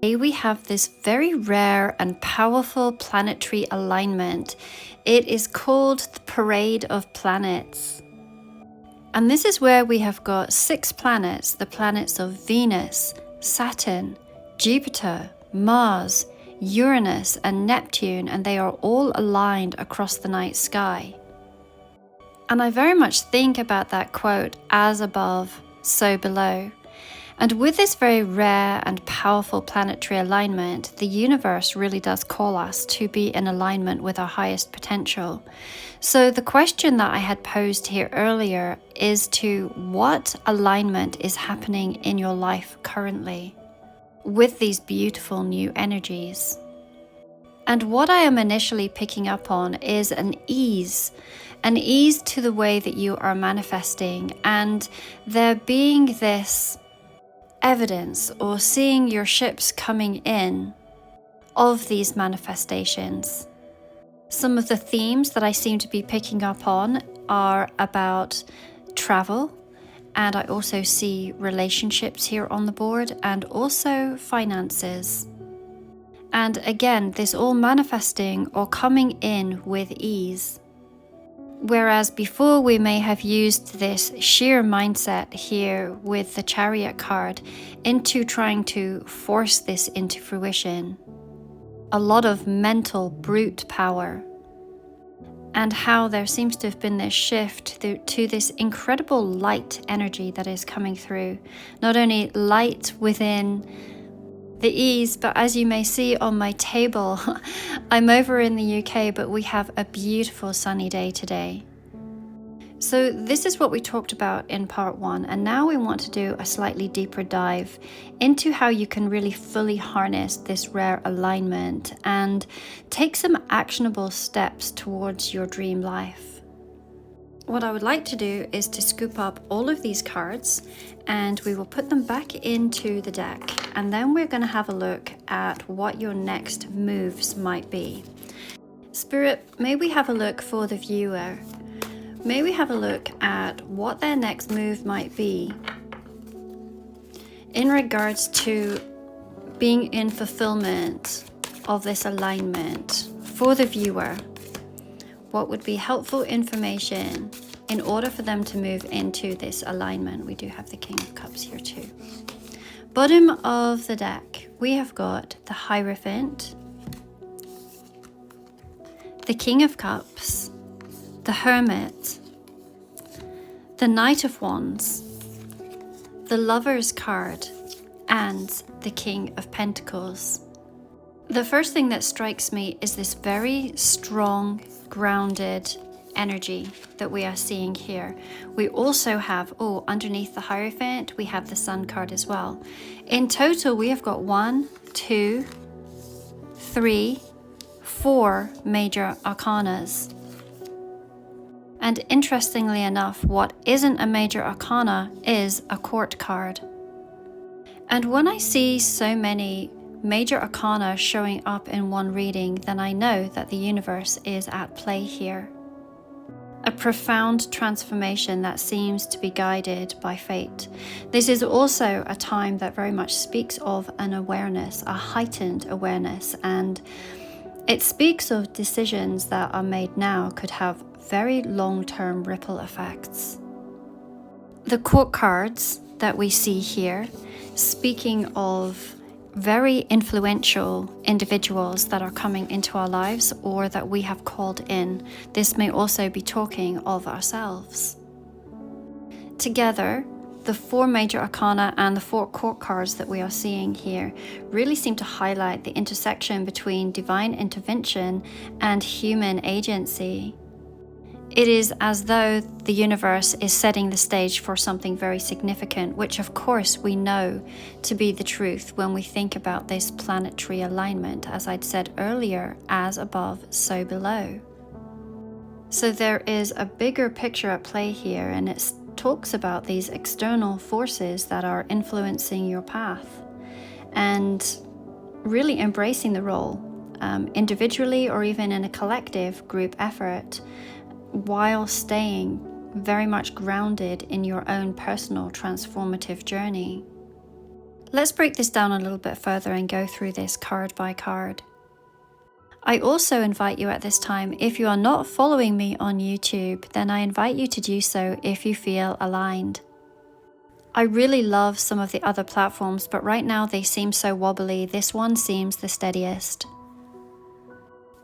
Today we have this very rare and powerful planetary alignment. It is called the Parade of Planets. And this is where we have got 6 planets, the planets of Venus, Saturn, Jupiter, Mars, Uranus, and Neptune, and they are all aligned across the night sky. And I very much think about that quote, as above, so below. And with this very rare and powerful planetary alignment, the universe really does call us to be in alignment with our highest potential. So the question that I had posed here earlier is to what alignment is happening in your life currently with these beautiful new energies. And what I am initially picking up on is an ease to the way that you are manifesting, and there being this evidence or seeing your ships coming in of these manifestations. Some of the themes that I seem to be picking up on are about travel, and I also see relationships here on the board, and also finances. And again, this all manifesting or coming in with ease. Whereas before we may have used this sheer mindset here with the Chariot card into trying to force this into fruition. A lot of mental brute power. And how there seems to have been this shift to this incredible light energy that is coming through. Not only light within the ease, but as you may see on my table, I'm over in the UK, but we have a beautiful sunny day today. So this is what we talked about in part 1, and now we want to do a slightly deeper dive into how you can really fully harness this rare alignment and take some actionable steps towards your dream life. What I would like to do is to scoop up all of these cards and we will put them back into the deck, and then we're going to have a look at what your next moves might be. Spirit, may we have a look for the viewer? May we have a look at what their next move might be in regards to being in fulfillment of this alignment for the viewer? What would be helpful information in order for them to move into this alignment? We do have the King of Cups here too. Bottom of the deck, we have got the Hierophant, the King of Cups, the Hermit, the Knight of Wands, the Lover's card, and the King of Pentacles. The first thing that strikes me is this very strong, grounded energy that we are seeing here. We also have, underneath the Hierophant, we have the Sun card as well. In total, we have got 1, 2, 3, 4 major arcanas. And interestingly enough, what isn't a major arcana is a court card. And when I see so many major arcana showing up in one reading, then I know that the universe is at play here. A profound transformation that seems to be guided by fate. This is also a time that very much speaks of an awareness, a heightened awareness, and it speaks of decisions that are made now could have very long-term ripple effects. The court cards that we see here, speaking of very influential individuals that are coming into our lives or that we have called in. This may also be talking of ourselves. Together, the 4 major arcana and the 4 court cards that we are seeing here really seem to highlight the intersection between divine intervention and human agency. It is as though the universe is setting the stage for something very significant, which of course we know to be the truth when we think about this planetary alignment, as I'd said earlier, as above, so below. So there is a bigger picture at play here, and it talks about these external forces that are influencing your path and really embracing the role, individually or even in a collective group effort, while staying very much grounded in your own personal transformative journey. Let's break this down a little bit further and go through this card by card. I also invite you at this time, if you are not following me on YouTube, then I invite you to do so if you feel aligned. I really love some of the other platforms, but right now they seem so wobbly. This one seems the steadiest.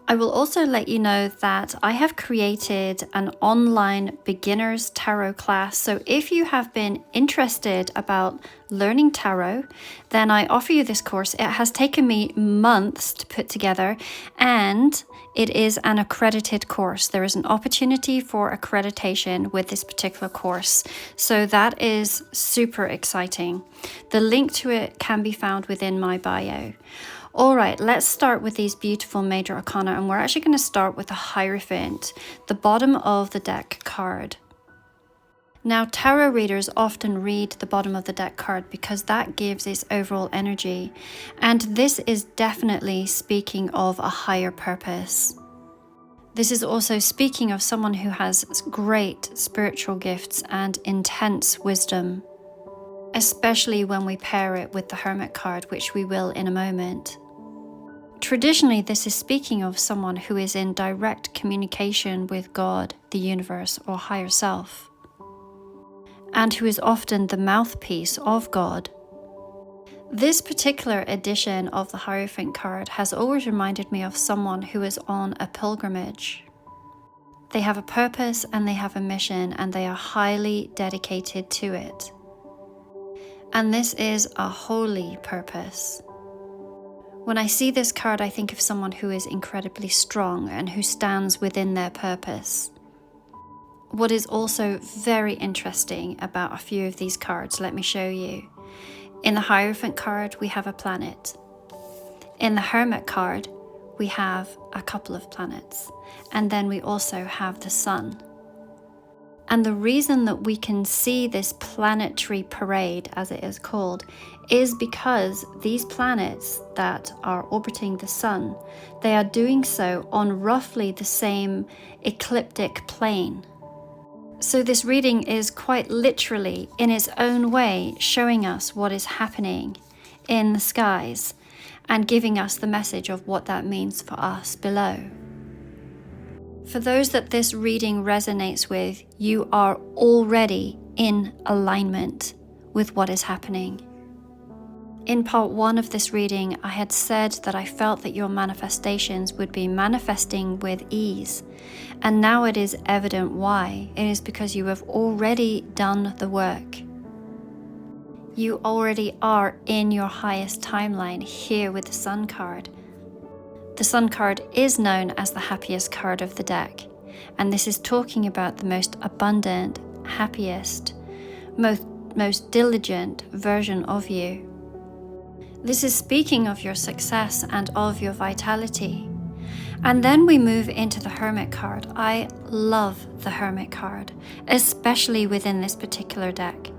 I will also let you know that I have created an online beginners tarot class. So if you have been interested about learning tarot, then I offer you this course. It has taken me months to put together, and it is an accredited course. There is an opportunity for accreditation with this particular course. So that is super exciting. The link to it can be found within my bio. All right, let's start with these beautiful major arcana, and we're actually going to start with the Hierophant, the bottom of the deck card. Now, tarot readers often read the bottom of the deck card because that gives its overall energy, and this is definitely speaking of a higher purpose. This is also speaking of someone who has great spiritual gifts and intense wisdom, especially when we pair it with the Hermit card, which we will in a moment. Traditionally, this is speaking of someone who is in direct communication with God, the universe, or higher self, and who is often the mouthpiece of God. This particular edition of the Hierophant card has always reminded me of someone who is on a pilgrimage. They have a purpose and they have a mission, and they are highly dedicated to it. And this is a holy purpose. When I see this card, I think of someone who is incredibly strong and who stands within their purpose. What is also very interesting about a few of these cards, let me show you. In the Hierophant card, we have a planet. In the Hermit card, we have a couple of planets. And then we also have the sun. And the reason that we can see this planetary parade, as it is called, is because these planets that are orbiting the sun, they are doing so on roughly the same ecliptic plane. So this reading is quite literally, in its own way, showing us what is happening in the skies and giving us the message of what that means for us below. For those that this reading resonates with, you are already in alignment with what is happening. In part 1 of this reading, I had said that I felt that your manifestations would be manifesting with ease. And now it is evident why. It is because you have already done the work. You already are in your highest timeline here with the Sun card. The Sun card is known as the happiest card of the deck, and this is talking about the most abundant, happiest, most diligent version of you. This is speaking of your success and of your vitality. And then we move into the Hermit card. I love the Hermit card, especially within this particular deck.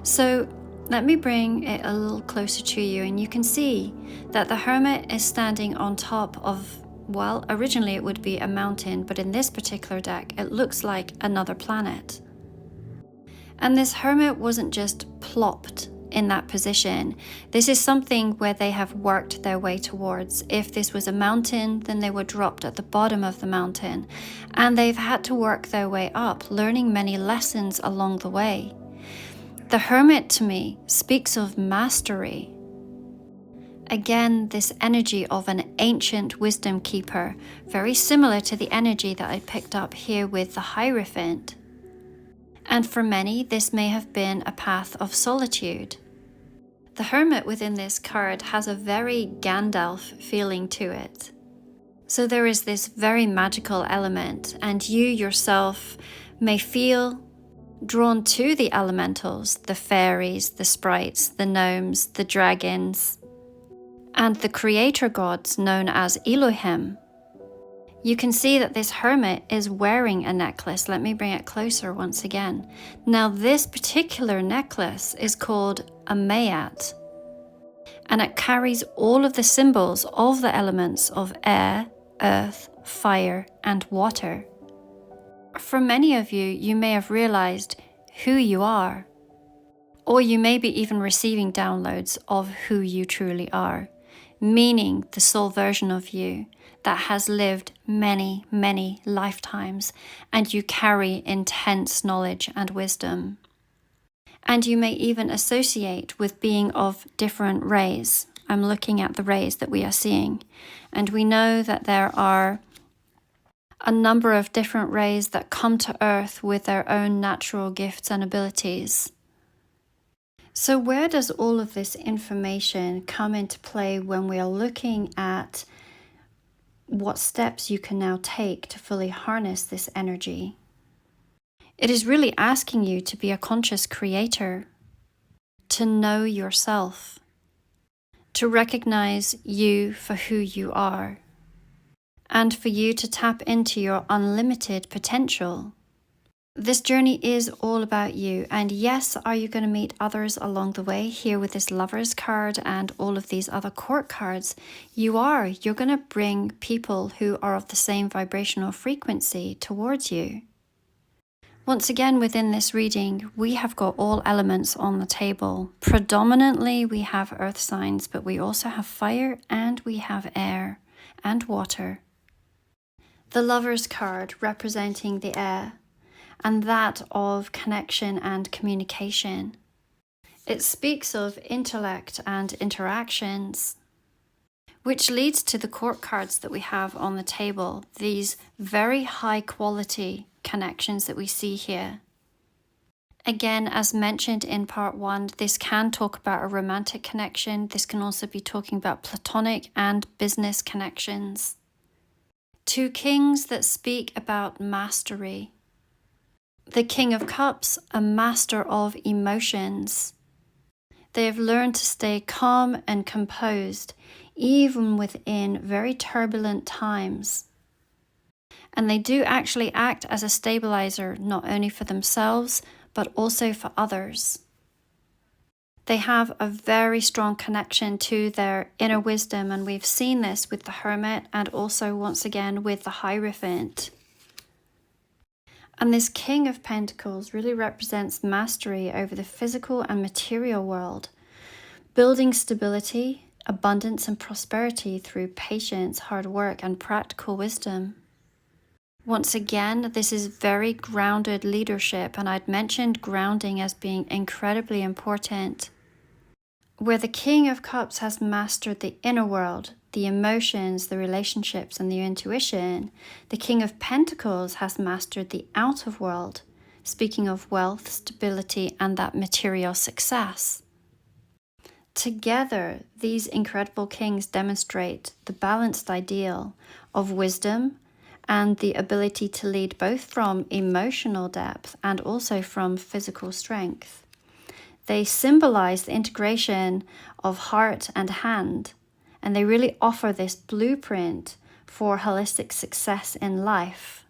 So let me bring it a little closer to you, and you can see that the Hermit is standing on top of, well, originally it would be a mountain, but in this particular deck, it looks like another planet. And this Hermit wasn't just plopped in that position. This is something where they have worked their way towards. If this was a mountain, then they were dropped at the bottom of the mountain, and they've had to work their way up, learning many lessons along the way. The Hermit to me speaks of mastery. Again, this energy of an ancient wisdom keeper, very similar to the energy that I picked up here with the Hierophant. And for many, this may have been a path of solitude. The Hermit within this card has a very Gandalf feeling to it. So there is this very magical element, and you yourself may feel drawn to the elementals, the fairies, the sprites, the gnomes, the dragons, and the creator gods known as Elohim. You can see that this Hermit is wearing a necklace. Let me bring it closer once again. Now this particular necklace is called a Mayat, and it carries all of the symbols of the elements of air, earth, fire, and water. For many of you, you may have realized who you are. Or you may be even receiving downloads of who you truly are, meaning the soul version of you that has lived many, many lifetimes, and you carry intense knowledge and wisdom. And you may even associate with being of different rays. I'm looking at the rays that we are seeing, and we know that there are a number of different rays that come to Earth with their own natural gifts and abilities. So where does all of this information come into play when we are looking at what steps you can now take to fully harness this energy? It is really asking you to be a conscious creator, to know yourself, to recognize you for who you are, and for you to tap into your unlimited potential. This journey is all about you, and yes, are you going to meet others along the way here with this Lovers card and all of these other court cards? You are. You're going to bring people who are of the same vibrational frequency towards you. Once again, within this reading, we have got all elements on the table. Predominantly, we have earth signs, but we also have fire and we have air and water. The Lovers card representing the air, and that of connection and communication. It speaks of intellect and interactions, which leads to the court cards that we have on the table, these very high quality connections that we see here. Again, as mentioned in part 1, this can talk about a romantic connection. This can also be talking about platonic and business connections. 2 kings that speak about mastery. The King of Cups, a master of emotions. They have learned to stay calm and composed, even within very turbulent times. And they do actually act as a stabilizer, not only for themselves, but also for others. They have a very strong connection to their inner wisdom, and we've seen this with the Hermit and also once again with the Hierophant. And this King of Pentacles really represents mastery over the physical and material world, building stability, abundance and prosperity through patience, hard work and practical wisdom. Once again, this is very grounded leadership, and I'd mentioned grounding as being incredibly important. Where the King of Cups has mastered the inner world, the emotions, the relationships, and the intuition, the King of Pentacles has mastered the outer world, speaking of wealth, stability, and that material success. Together, these incredible kings demonstrate the balanced ideal of wisdom and the ability to lead both from emotional depth and also from physical strength. They symbolize the integration of heart and hand, and they really offer this blueprint for holistic success in life.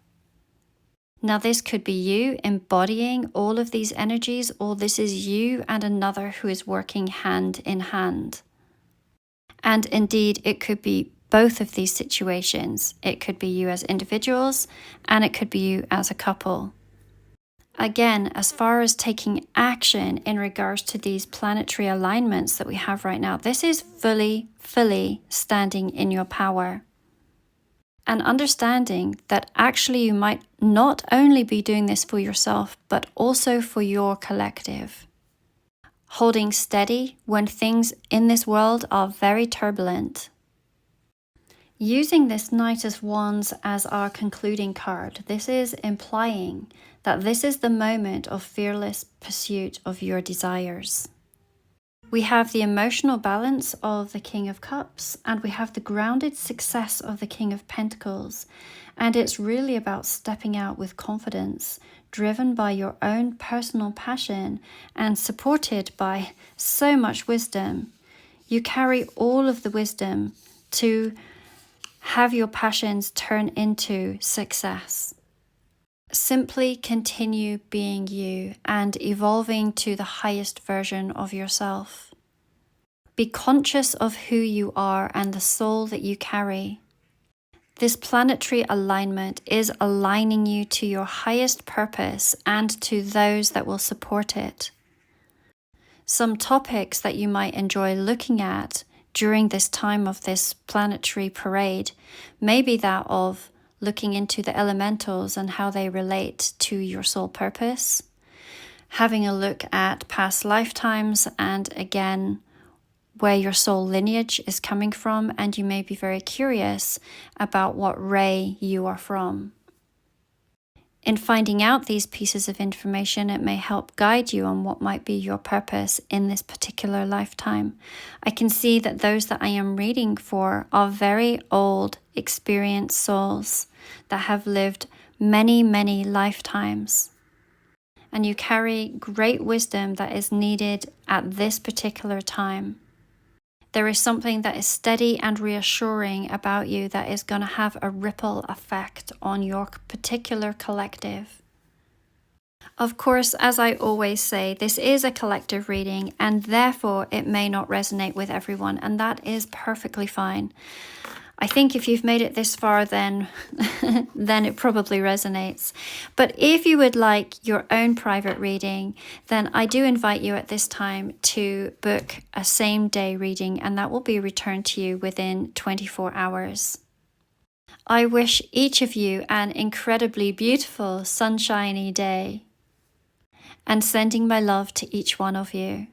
Now, this could be you embodying all of these energies, or this is you and another who is working hand in hand. And indeed, it could be both of these situations. It could be you as individuals, and it could be you as a couple. Again, as far as taking action in regards to these planetary alignments that we have right now, this is fully standing in your power. And understanding that actually you might not only be doing this for yourself, but also for your collective. Holding steady when things in this world are very turbulent. Using this Knight of Wands as our concluding card, this is implying that this is the moment of fearless pursuit of your desires. We have the emotional balance of the King of Cups, and we have the grounded success of the King of Pentacles. And it's really about stepping out with confidence, driven by your own personal passion and supported by so much wisdom. You carry all of the wisdom to have your passions turn into success. Simply continue being you and evolving to the highest version of yourself. Be conscious of who you are and the soul that you carry. This planetary alignment is aligning you to your highest purpose and to those that will support it. some topics that you might enjoy looking at during this time of this planetary parade may be that of looking into the elementals and how they relate to your soul purpose, having a look at past lifetimes and again where your soul lineage is coming from, and you may be very curious about what ray you are from. In finding out these pieces of information, it may help guide you on what might be your purpose in this particular lifetime. I can see that those that I am reading for are very old, experienced souls that have lived many, many lifetimes. And you carry great wisdom that is needed at this particular time. There is something that is steady and reassuring about you that is going to have a ripple effect on your particular collective. Of course, as I always say, this is a collective reading and therefore it may not resonate with everyone, and that is perfectly fine. I think if you've made it this far, then it probably resonates. But if you would like your own private reading, then I do invite you at this time to book a same-day reading, and that will be returned to you within 24 hours. I wish each of you an incredibly beautiful, sunshiny day, and sending my love to each one of you.